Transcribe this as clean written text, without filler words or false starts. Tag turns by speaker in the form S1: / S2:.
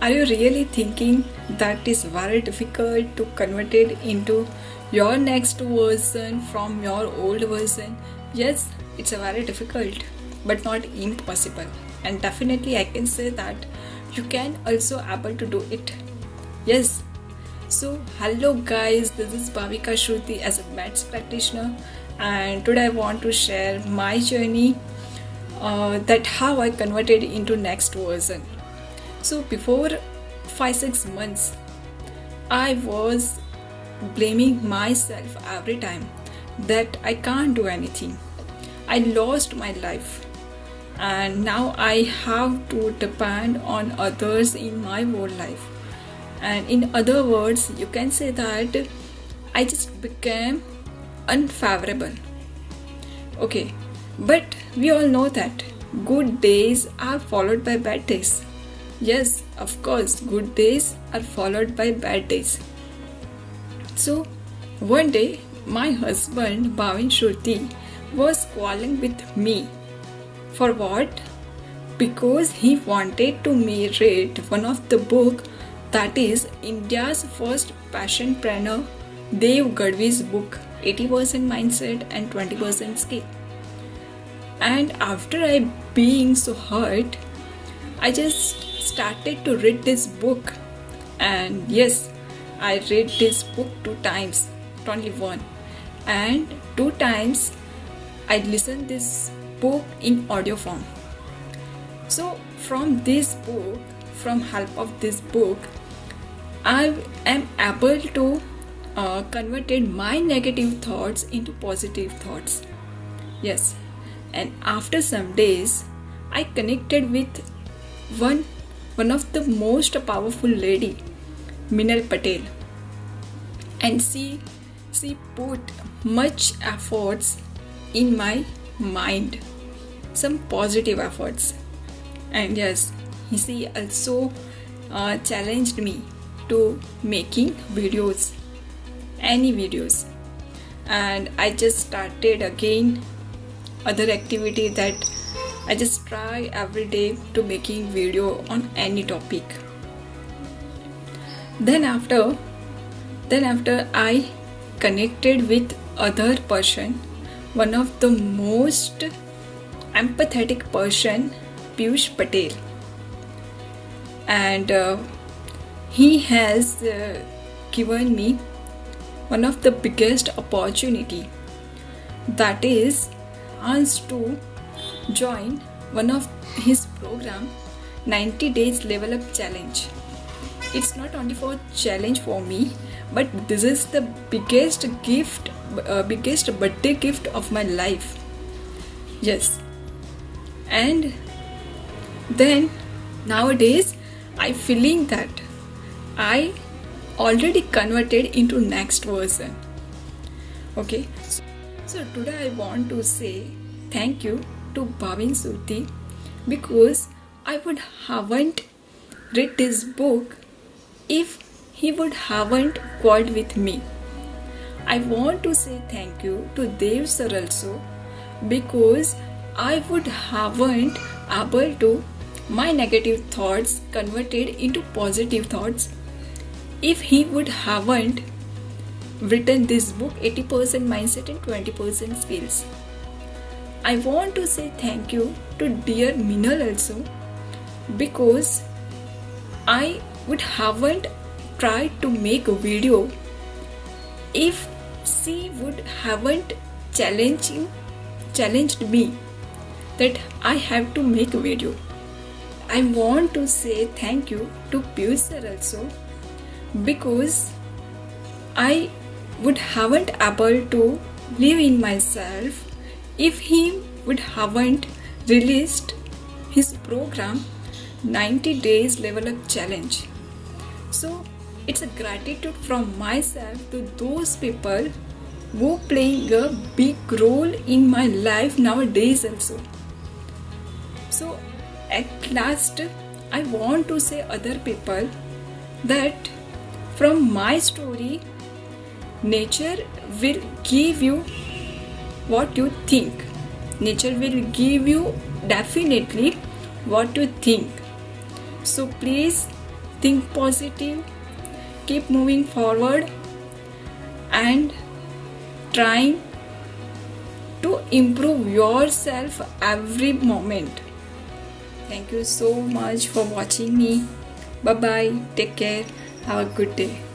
S1: Are you really thinking that is very difficult to convert it into your next version from your old version? Yes, it's a very difficult but not impossible. And definitely I can say that you can also able to do it. Yes. So hello guys, this is Bhavika Shruti as a maths practitioner, and today I want to share my journey that how I converted into next version. So before 5-6 months I was blaming myself every time that I can't do anything. I lost my life and now I have to depend on others in my whole life. And in other words, you can say that I just became unfavorable. Okay, but we all know that good days are followed by bad days. Yes, of course, good days are followed by bad days. So, one day, my husband, Bhavin Shruti, was quarreling with me. For what? Because he wanted to me read one of the book, that is India's first passionpreneur, Dev Gadvi's book, 80% Mindset and 20% Skill. And after I being so hurt, I just started to read this book, and yes, I read this book 2 times, not only one, and 2 times I listened this book in audio form. So from this book, from help of this book, I am able to converted my negative thoughts into positive thoughts. Yes, and after some days, I connected with one of the most powerful lady, Minal Patel, and she put much efforts in my mind, some positive efforts, and yes, she also challenged me to making videos, any videos, and I just started again other activity that I just try every day to making video on any topic. Then after I connected with other person, one of the most empathetic person, Piyush Patel, and he has given me one of the biggest opportunity, that is chance to join one of his program, 90 days level up challenge. It's not only for challenge for me, but this is the biggest gift, biggest birthday gift of my life. Yes, and then nowadays I feeling that I already converted into next version. Okay, so today I want to say thank you to Bhavin Shruti, because I would haven't read this book if he would haven't called with me. I want to say thank you to Dev sir also, because I would haven't able to my negative thoughts converted into positive thoughts if he would haven't written this book, 80% Mindset and 20% Skills. I want to say thank you to dear Minal also, because I would haven't tried to make a video if she would haven't challenged me that I have to make a video. I want to say thank you to Piyush sir also, because I would haven't able to live in myself if he would haven't released his program 90 days level up challenge. So it's a gratitude from myself to those people who playing a big role in my life nowadays also. So at last I want to say other people that from my story, nature will give you what you think. Nature will give you definitely what you think. So please think positive, keep moving forward, and trying to improve yourself every moment. Thank you so much for watching me. Bye bye. Take care. Have a good day.